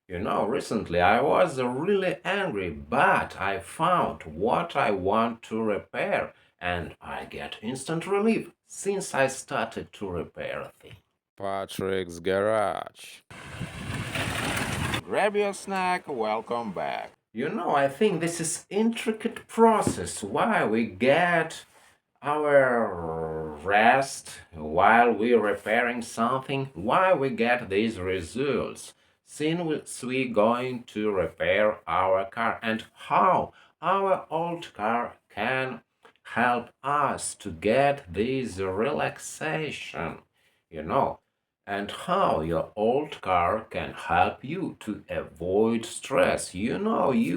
Recently I was really angry, but I found what I want to repair, and I get instant relief since I started to repair things. Patrick's Garage. Grab your snack, welcome back. I think this is intricate process why we get our rest while we're repairing something, why we get these results since we going to repair our car and how our old car can help us to get this relaxation you know and how your old car can help you to avoid stress. You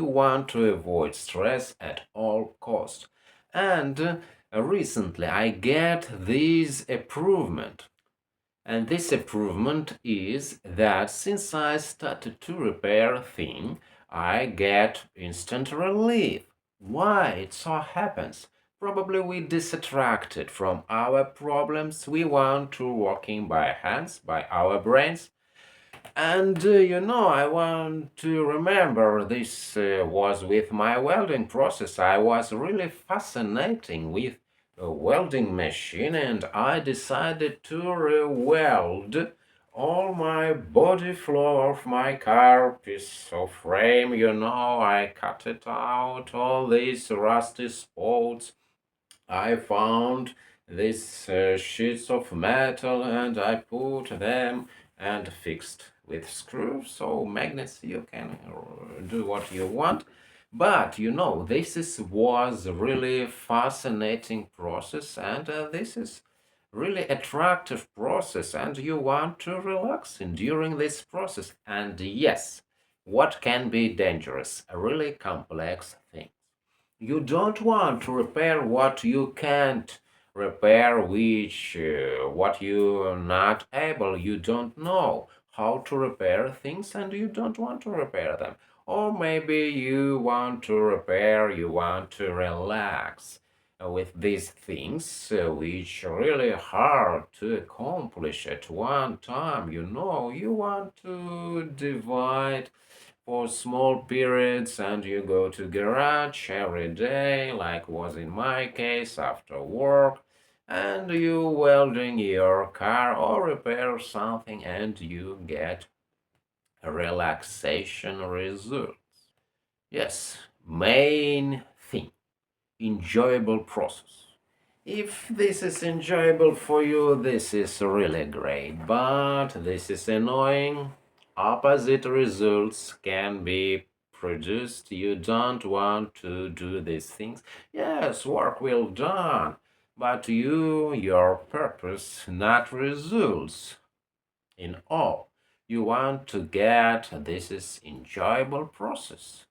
want to avoid stress at all costs. And recently I get this improvement. And this improvement is that since I started to repair thing, I get instant relief. Why it so happens? Probably we distracted from our problems. We want to working by hands, by our brains, and I want to remember this was with my welding process. I was really fascinating with a welding machine, and I decided to re-weld all my body floor of my car piece of frame. I cut it out, all these rusty spots. I found these sheets of metal and I put them and fixed with screws so magnets you can do what you want. But was really fascinating process, and this is really attractive process, and you want to relax in during this process. And yes, what can be dangerous? A really complex thing. You don't want to repair what you can't repair, which what you're not able. You don't know how to repair things and you don't want to repair them. Or maybe you want to repair, you want to relax with these things, which are really hard to accomplish at one time. You want to divide for small periods and you go to garage every day, like was in my case after work, and you welding your car or repair something and you get a relaxation results. Yes, main thing, enjoyable process. If this is enjoyable for you, this is really great, but this is annoying. Opposite results can be produced. You don't want to do these things. Yes, work well done, but your purpose, not results in all. You want to get this is enjoyable process.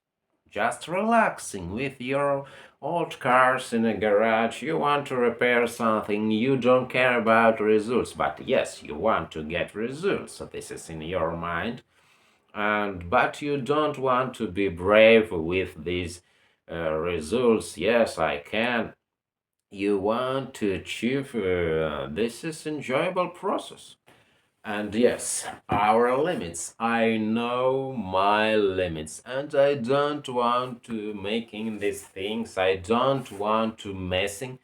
Just relaxing with your old cars in a garage. You want to repair something. You don't care about results, but yes, you want to get results. So this is in your mind, and but you don't want to be brave with these results. Yes, I can. You want to achieve. This is enjoyable process. And yes, our limits. I know my limits, and I don't want to making these things. I don't want to messing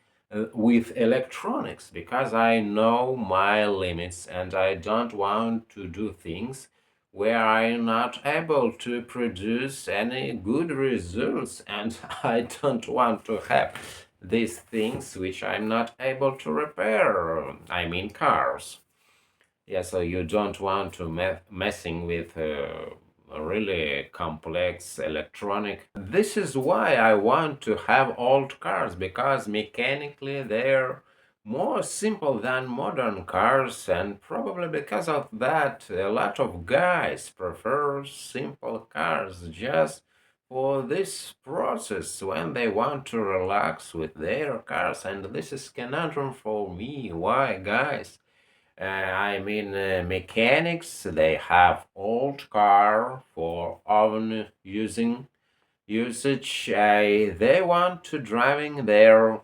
with electronics because I know my limits, and I don't want to do things where I'm not able to produce any good results, and I don't want to have these things which I'm not able to repair. I mean cars. Yeah, so you don't want to messing with a really complex electronic. This is why I want to have old cars because mechanically they're more simple than modern cars, and probably because of that, a lot of guys prefer simple cars just for this process when they want to relax with their cars. And this is conundrum for me. Why, guys? Mechanics, they have old car for own usage. They want to driving their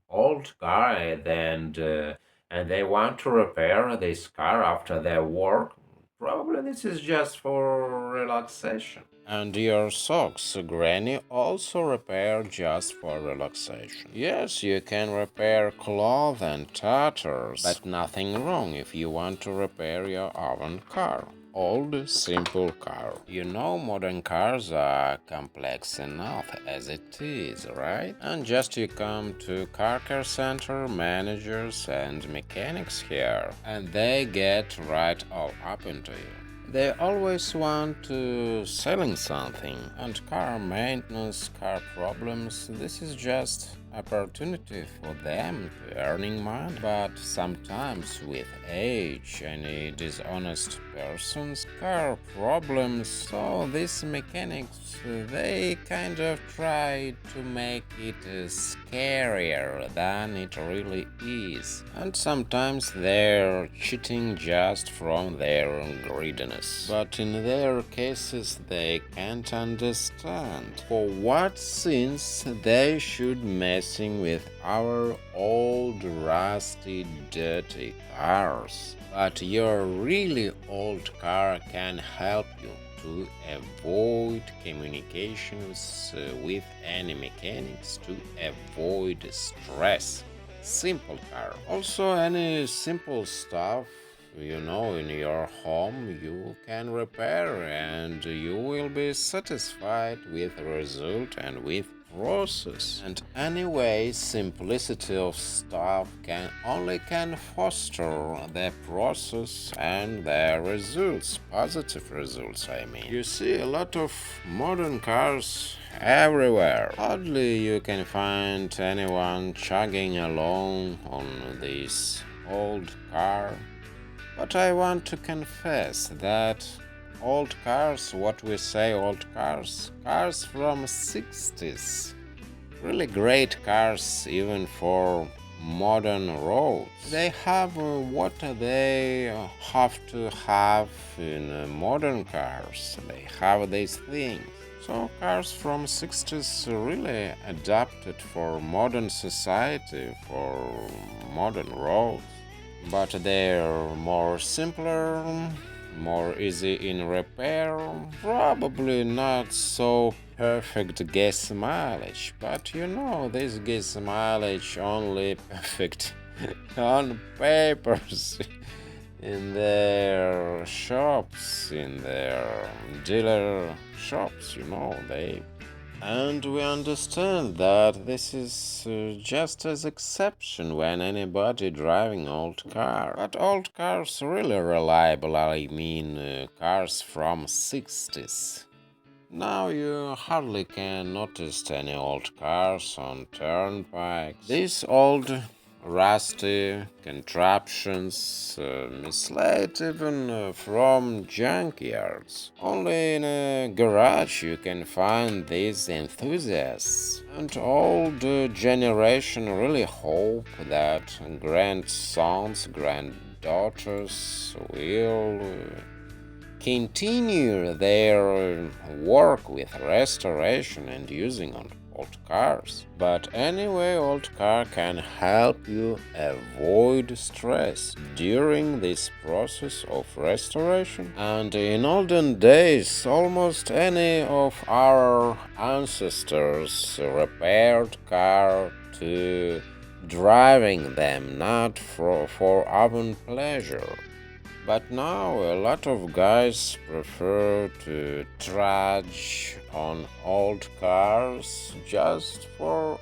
old car and they want to repair this car after their work. Probably this is just for relaxation. And your socks, Granny, also repair just for relaxation. Yes, you can repair cloth and tatters, but nothing wrong if you want to repair your own car. Old, simple car. You know, modern cars are complex enough as it is, right? And just you come to car care center, managers and mechanics here, and they get right all up into you. They always want to selling something, and car maintenance, car problems, this is just opportunity for them to earning money. But sometimes with age, any dishonest persons, car problems, so these mechanics, they kind of try to make it scarier than it really is. And sometimes they're cheating just from their greediness. But in their cases, they can't understand for what sins they should messing with our old, rusty, dirty cars. But your really old car can help you to avoid communications with any mechanics, to avoid stress. Simple car. Also, any simple stuff in your home you can repair, and you will be satisfied with the result and with process. And anyway, simplicity of stuff can foster the process and the results, positive results, I mean. You see a lot of modern cars everywhere. Hardly you can find anyone chugging along on this old car. But I want to confess that old cars, what we say old cars, cars from 60s, really great cars even for modern roads. They have what they have to have in modern cars. They have these things. So cars from 60s really adapted for modern society, for modern roads. But they're more simpler, more easy in repair, probably not so perfect gas mileage, but this gas mileage only perfect on papers in their shops, in their dealer shops, they. And we understand that this is just as exception when anybody driving old car. But old cars really reliable, I mean cars from 60s. Now you hardly can notice any old cars on turnpikes. These old rusty contraptions misled even from junkyards. Only in a garage you can find these enthusiasts. And old generation really hope that grandsons, granddaughters will continue their work with restoration and using on old cars. But anyway, old car can help you avoid stress during this process of restoration. And in olden days, almost any of our ancestors repaired car to driving them, not for own pleasure. But now a lot of guys prefer to trudge on old cars just for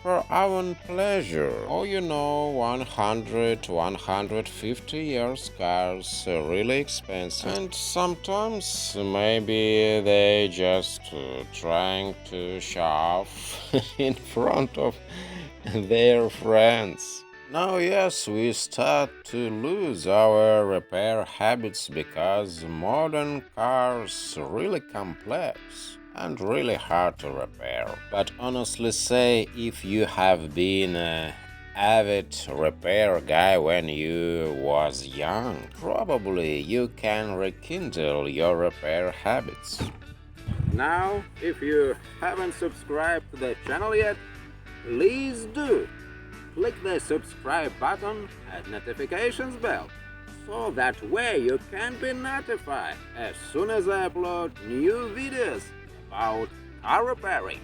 our pleasure. Or 100, 150 years cars are really expensive. And sometimes maybe they just trying to show off in front of their friends. Now, yes, we start to lose our repair habits because modern cars are really complex and really hard to repair. But honestly say, if you have been an avid repair guy when you was young, probably you can rekindle your repair habits. Now, if you haven't subscribed to the channel yet, please do. Click the subscribe button and notifications bell so that way you can be notified as soon as I upload new videos about car repairing.